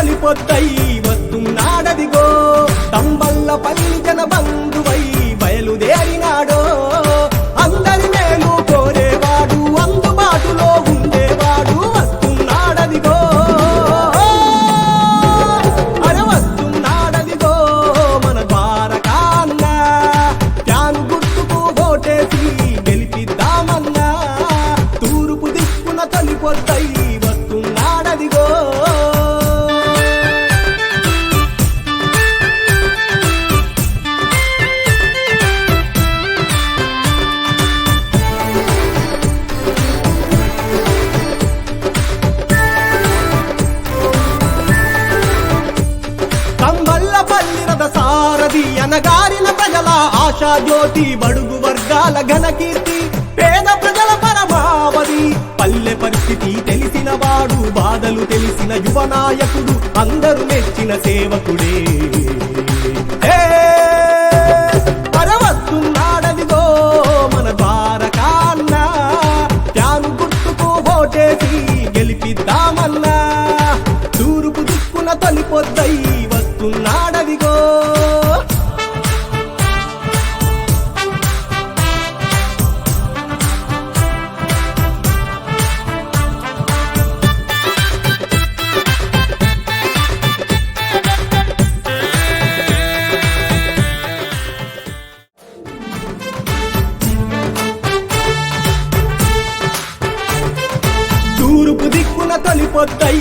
తొలిపొద్దై వస్తున్నాడదిగో తంబల్లపల్లి జన బంధువై బయలుదేరినాడో అందరి మేలు కోరేవాడు అందుబాటులో ఉండేవాడు వస్తున్నాడదిగో అరే వస్తున్నాడదిగో మన ద్వారకా అన్న ఫ్యాను గుర్తుకు ఓటేసి గెలిపిద్దామన్నా తూర్పు దిక్కున తొలిపొద్దై వస్తున్నాడదిగో కంబల్లపల్లి రథ సారథి అనగారిన ప్రజల ఆశా జ్యోతి బడుగు వర్గాల ఘనకీర్తి పేద ప్రజల పరమావధి పల్లె పరిస్థితి తెలిసిన వాడు బాధలు తెలిసిన యువ నాయకుడు అందరూ మెచ్చిన సేవకుడే వస్తున్నాడదిగో మన ద్వారకా అన్న ఫ్యాను గుర్తుకు ఓటేసి గెలిపిద్దామన్నా తూర్పు దిక్కున తొలిపొద్దై వస్తున్నాడదిగో తూర్పు దిక్కున తొలిపొద్దై